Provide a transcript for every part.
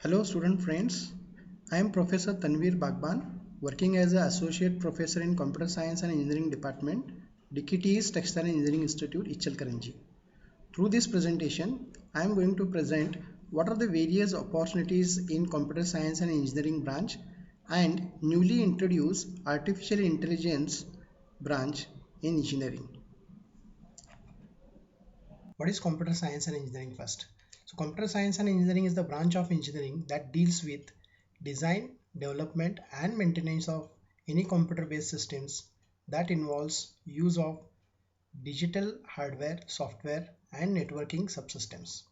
Hello student friends, I am Professor Tanveer Bagban, working as an Associate Professor in Computer Science and Engineering Department, DKT's Textile Engineering Institute, Ichalkaranji. Through this presentation, I am going to present what are the various opportunities in Computer Science and Engineering branch and newly introduced Artificial Intelligence branch in engineering. What is computer science and engineering first? So computer science and engineering is the branch of engineering that deals with design, development and maintenance of any computer based systems that involves use of digital hardware, software and networking subsystems.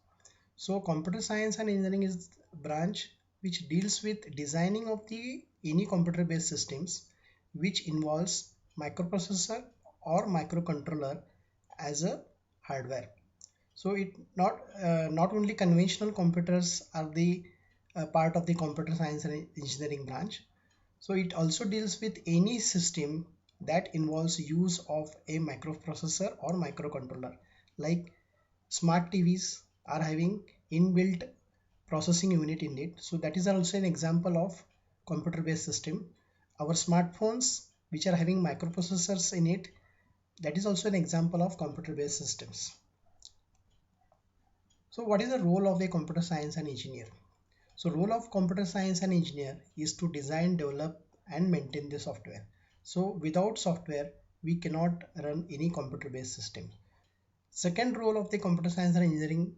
So computer science and engineering is a branch which deals with designing of the any computer based systems which involves microprocessor or microcontroller as a hardware. So it not only conventional computers are the part of the computer science and engineering branch. So it also deals with any system that involves use of a microprocessor or microcontroller, like smart TVs are having inbuilt processing unit in it, so that is also an example of computer based system. Our smartphones which are having microprocessors in it, that is also an example of computer based systems. So what is the role of a computer science and engineer? So role of computer science and engineer is to design, develop and maintain the software. So without software, we cannot run any computer based system. Second role of the computer science and engineering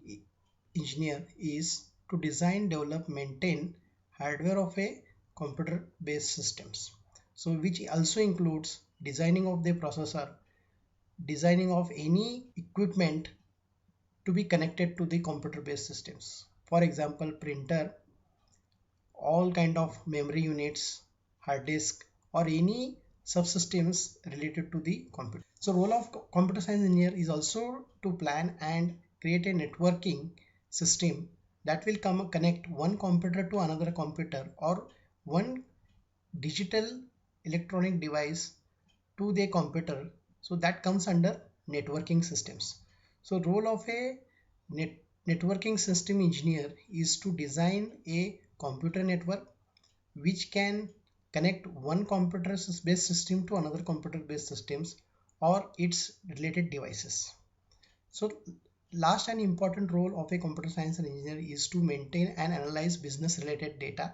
engineer is to design, develop, maintain hardware of a computer based systems. So which also includes designing of the processor, designing of any equipment to be connected to the computer based systems. For example, printer, all kind of memory units, hard disk or any subsystems related to the computer. So role of computer science engineer is also to plan and create a networking system that will connect one computer to another computer or one digital electronic device to the computer. So that comes under networking systems. So role of a networking system engineer is to design a computer network which can connect one computer based system to another computer based systems or its related devices. So last and important role of a computer science and engineer is to maintain and analyze business related data,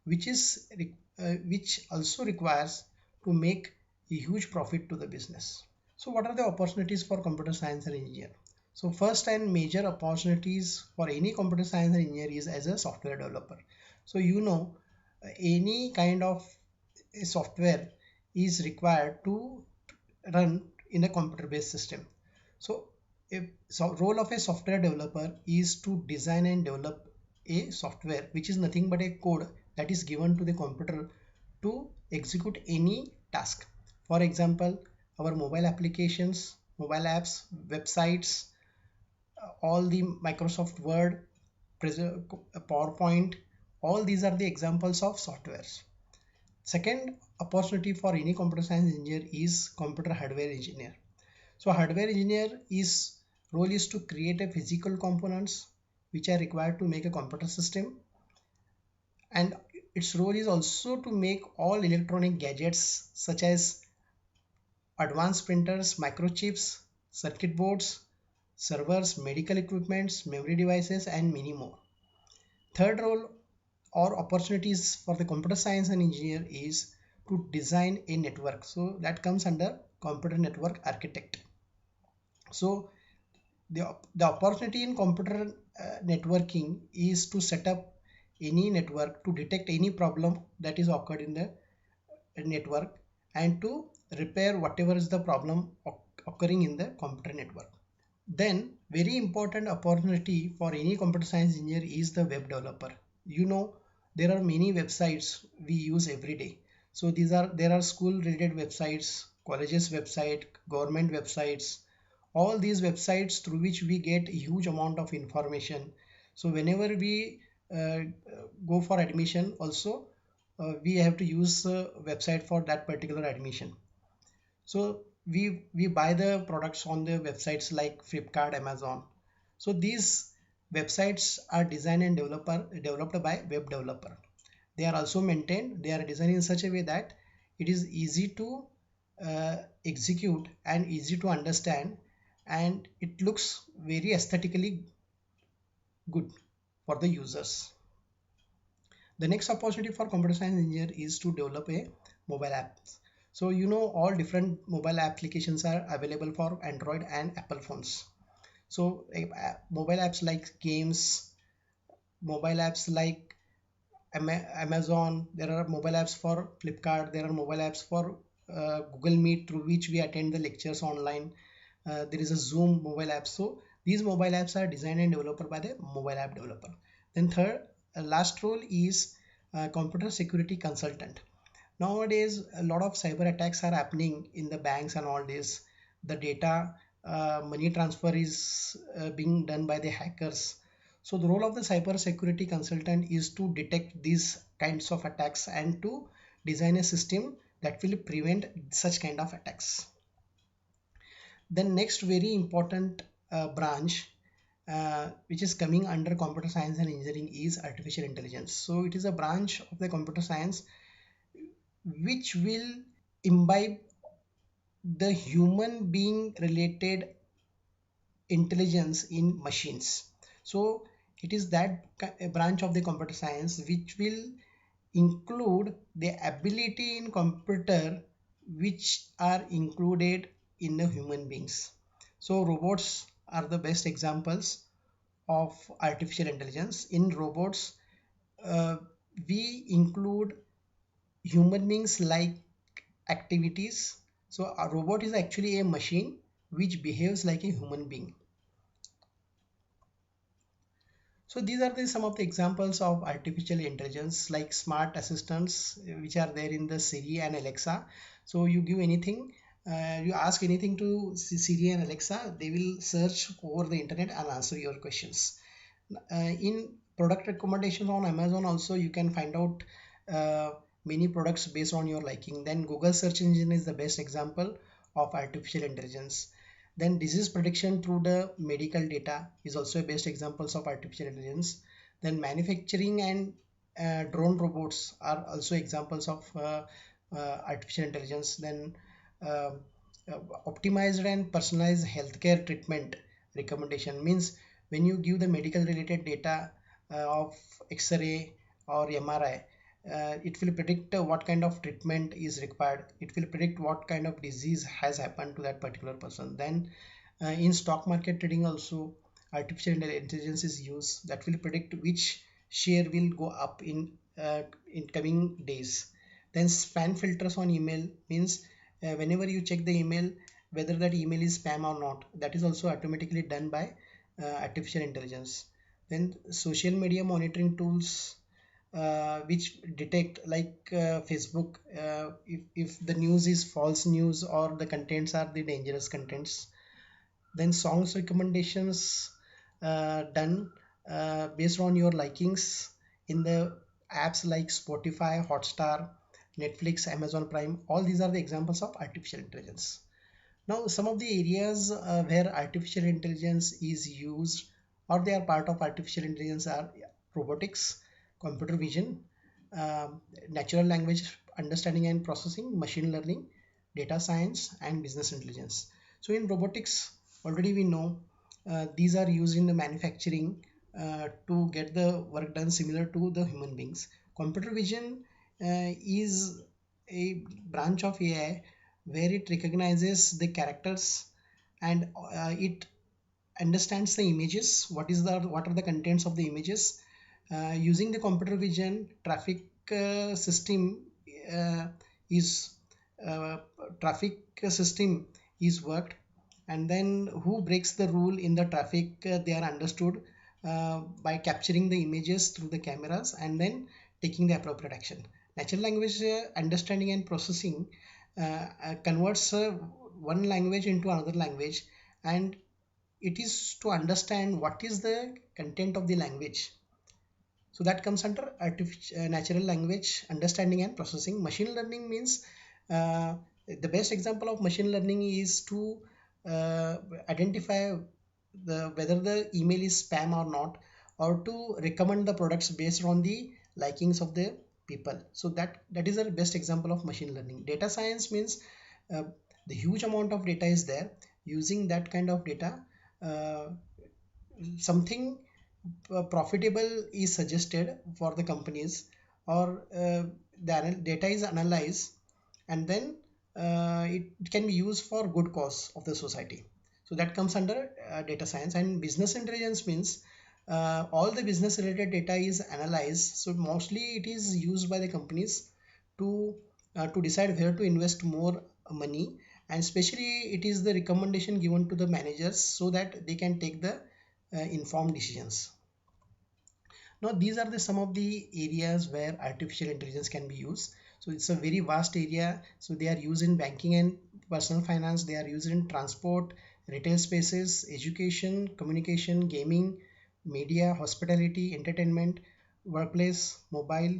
which also requires to make a huge profit to the business. So what are the opportunities for computer science and engineer? So first and major opportunities for any computer science and engineer is as a software developer. So any kind of a software is required to run in a computer based system. So role of a software developer is to design and develop a software which is nothing but a code that is given to the computer to execute any task. For example, our mobile applications, mobile apps, websites, all the Microsoft Word, PowerPoint, all these are the examples of softwares. Second opportunity for any computer science engineer is computer hardware engineer. So hardware engineer is role is to create a physical components which are required to make a computer system, and its role is also to make all electronic gadgets such as advanced printers, microchips, circuit boards, servers, medical equipments, memory devices and many more. Third role or opportunities for the computer science and engineer is to design a network. So that comes under computer network architect. So the opportunity in computer networking is to set up any network to detect any problem that is occurred in the network and to repair whatever is the problem occurring in the computer network. Then very important opportunity for any computer science engineer is the web developer. There are many websites we use every day. So there are school related websites, colleges website, government websites, all these websites through which we get a huge amount of information. So whenever we uh, go for admission also, we have to use a website for that particular admission. So we buy the products on the websites like Flipkart, Amazon. So these Websites are designed and developed by web developer. They are also maintained. They are designed in such a way that it is easy to execute and easy to understand, and it looks very aesthetically good for the users. The next opportunity for computer science engineer is to develop a mobile app. So you know all different mobile applications are available for Android and Apple phones. So mobile apps like games, mobile apps like Amazon, there are mobile apps for Flipkart, there are mobile apps for Google Meet through which we attend the lectures online. There is a Zoom mobile app. So these mobile apps are designed and developed by the mobile app developer. Then third, last role is computer security consultant. Nowadays, a lot of cyber attacks are happening in the banks and all this. The data money transfer is being done by the hackers. So the role of the cyber security consultant is to detect these kinds of attacks and to design a system that will prevent such kind of attacks. The next very important branch which is coming under computer science and engineering is artificial intelligence. So it is a branch of the computer science which will imbibe the human being related intelligence in machines. So it is that branch of the computer science which will include the ability in computer which are included in the human beings. So robots are the best examples of artificial intelligence. In robots, we include human beings like activities. So a robot is actually a machine which behaves like a human being. So these are some of the examples of artificial intelligence like smart assistants which are there in the Siri and Alexa. So you give anything, you ask anything to Siri and Alexa, they will search over the internet and answer your questions. In product recommendations on Amazon also you can find out many products based on your liking. Then Google search engine is the best example of artificial intelligence. Then disease prediction through the medical data is also a best examples of artificial intelligence. Then manufacturing and drone robots are also examples of artificial intelligence. Then uh, optimized and personalized healthcare treatment recommendation means when you give the medical related data of X-ray or MRI, it will predict what kind of treatment is required. It will predict what kind of disease has happened to that particular person. Then in stock market trading also artificial intelligence is used that will predict which share will go up in coming days. Then spam filters on email means whenever you check the email whether that email is spam or not, that is also automatically done by artificial intelligence. Then social media monitoring tools which detect like Facebook if the news is false news or the contents are the dangerous contents. Then songs recommendations done based on your likings in the apps like Spotify, Hotstar, Netflix, Amazon Prime. All these are the examples of artificial intelligence. Now, some of the areas where artificial intelligence is used or they are part of artificial intelligence are robotics, computer vision, natural language understanding and processing, machine learning, data science, and business intelligence. So in robotics, already we know these are used in the manufacturing to get the work done similar to the human beings. Computer vision is a branch of AI where it recognizes the characters and it understands the images. What are the contents of the images? Using the computer vision, system uh, is uh, traffic system is worked, and then who breaks the rule in the traffic they are understood by capturing the images through the cameras and then taking the appropriate action. Natural language understanding and processing converts one language into another language, and it is to understand what is the content of the language. So that comes under natural language understanding and processing. Machine learning means the best example of machine learning is to identify whether the email is spam or not, or to recommend the products based on the likings of the people. So that is the best example of machine learning. Data science means uh, the huge amount of data is there. Using that kind of data, uh, something profitable is suggested for the companies, or the data is analyzed, and then it can be used for good cause of the society. So that comes under data science. And business intelligence means all the business related data is analyzed. So mostly it is used by the companies to decide where to invest more money, and especially it is the recommendation given to the managers so that they can take the informed decisions. Now these are the some of the areas where artificial intelligence can be used. So it's a very vast area. So they are used in banking and personal finance, they are used in transport, retail spaces, education, communication, gaming, media, hospitality, entertainment, workplace, mobile,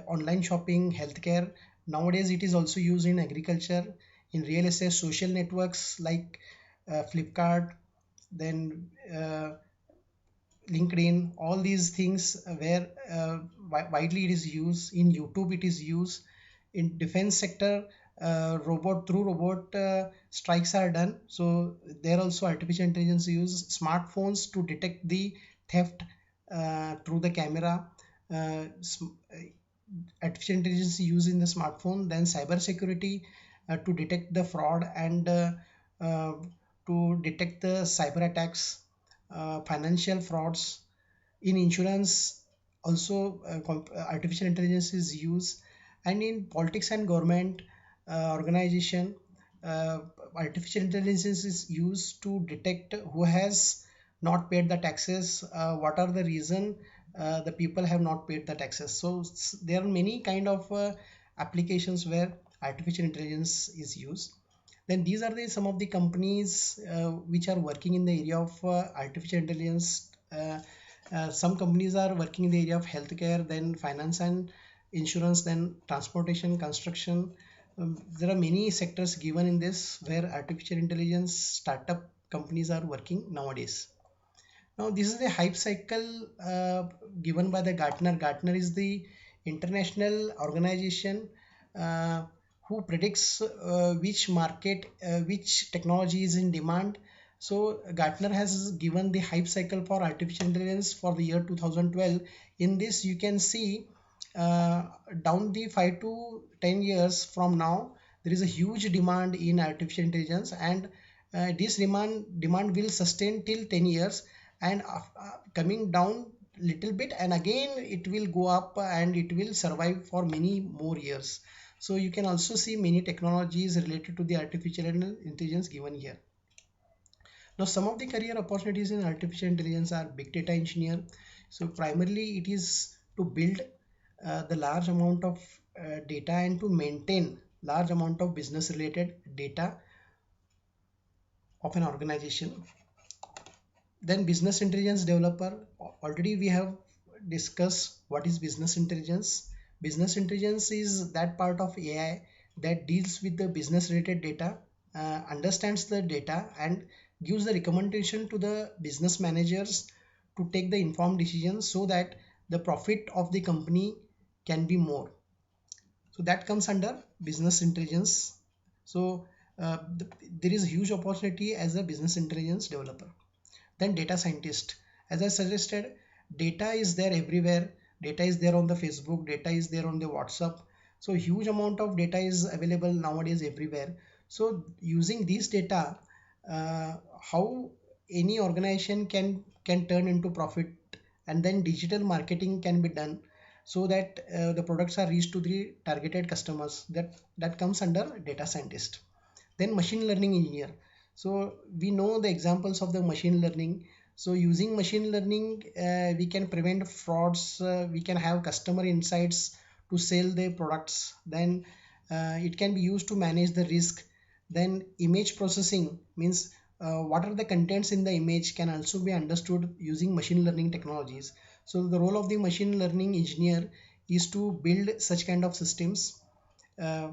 online shopping, healthcare. Nowadays it is also used in agriculture, in real estate, social networks like Flipkart, then LinkedIn, all these things where widely it is used. In YouTube it is used. In defense sector, robot strikes are done. So there also artificial intelligence use. Smartphones to detect the theft through the camera. Uh, Artificial intelligence used in the smartphone. Then cyber security to detect the fraud and uh, to detect the cyber attacks, financial frauds. In insurance also artificial intelligence is used. And in politics and government organization, uh, artificial intelligence is used to detect who has not paid the taxes, what are the reason the people have not paid the taxes. So there are many kind of applications where artificial intelligence is used. Then these are the some of the companies which are working in the area of artificial intelligence. Some companies are working in the area of healthcare, then finance and insurance, then transportation, construction. There are many sectors given in this where artificial intelligence startup companies are working nowadays. Now, this is the hype cycle given by the Gartner. Gartner is the international organization uh, who predicts which market, which technology is in demand. So, Gartner has given the hype cycle for artificial intelligence for the year 2012. In this, you can see uh, down the 5 to 10 years from now, there is a huge demand in artificial intelligence, and this demand will sustain till 10 years, and coming down little bit, and again it will go up and it will survive for many more years. So you can also see many technologies related to the artificial intelligence given here. Now some of the career opportunities in artificial intelligence are big data engineer. So primarily it is to build the large amount of data and to maintain large amount of business related data of an organization. Then business intelligence developer, already we have discussed what is business intelligence. Business intelligence is that part of AI that deals with the business related data, understands the data and gives the recommendation to the business managers to take the informed decisions so that the profit of the company can be more. So that comes under business intelligence. So there is a huge opportunity as a business intelligence developer. Then data scientist, as I suggested, data is there everywhere. Data is there on the Facebook, data is there on the WhatsApp. So huge amount of data is available nowadays everywhere. So using this data, how any organization can turn into profit, and then digital marketing can be done so that the products are reached to the targeted customers. That comes under data scientist. Then machine learning engineer. So we know the examples of the machine learning. So using machine learning, we can prevent frauds, we can have customer insights to sell their products. Then it can be used to manage the risk. Then image processing means what are the contents in the image can also be understood using machine learning technologies. So the role of the machine learning engineer is to build such kind of systems uh,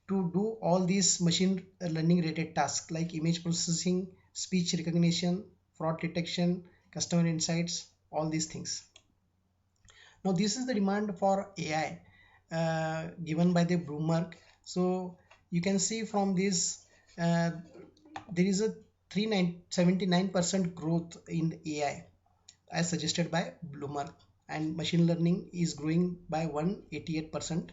to do all these machine learning related tasks like image processing, speech recognition, fraud detection, customer insights, all these things. Now this is the demand for AI given by the Bloomberg. So you can see from this there is a 79% growth in the AI as suggested by Bloomberg, and machine learning is growing by 188%.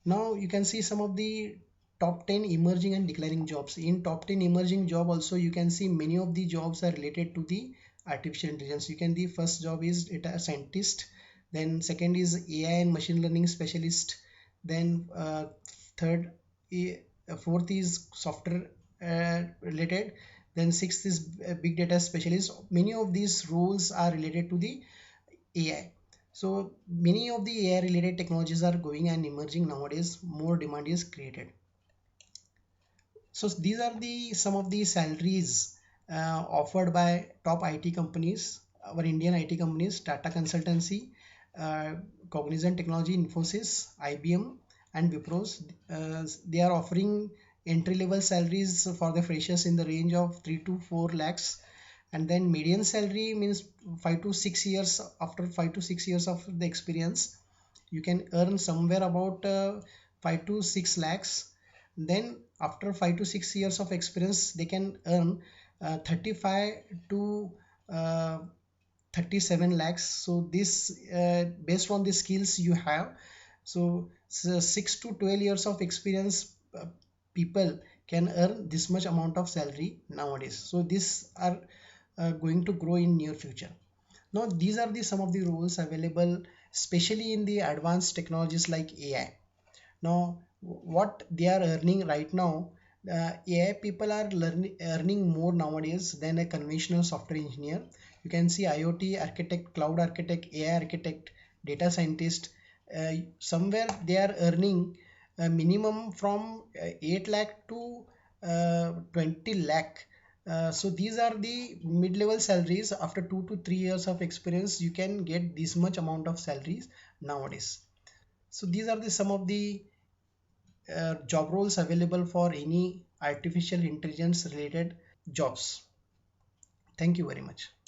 Now you can see some of the top 10 emerging and declining jobs. In top 10 emerging job also you can see many of the jobs are related to the artificial intelligence. You can the first job is data scientist, then second is AI and machine learning specialist, then third fourth is software related, then sixth is big data specialist. Many of these roles are related to the AI. So many of the AI related technologies are going and emerging nowadays. More demand is created. So these are the some of the salaries offered by top IT companies. Our Indian IT companies: Tata Consultancy, Cognizant Technology, Infosys, IBM, and Wipros. They are offering entry level salaries for the freshers in the range of 3 to 4 lakhs, and then median salary means 5 to 6 years. After 5 to 6 years of the experience you can earn somewhere about 5 to 6 lakhs. Then after 5 to 6 years of experience they can earn 35 to uh, 37 lakhs. So this based on the skills you have. So 6 to 12 years of experience people can earn this much amount of salary nowadays. So these are going to grow in near future. Now these are the some of the roles available especially in the advanced technologies like AI. Now what they are earning right now, AI people are earning more nowadays than a conventional software engineer. You can see IoT architect, cloud architect, AI architect, data scientist. Somewhere they are earning a minimum from 8 lakh to 20 lakh. So these are the mid-level salaries. After 2 to 3 years of experience you can get this much amount of salaries nowadays. So these are the some of the job roles available for any artificial intelligence related jobs. Thank you very much.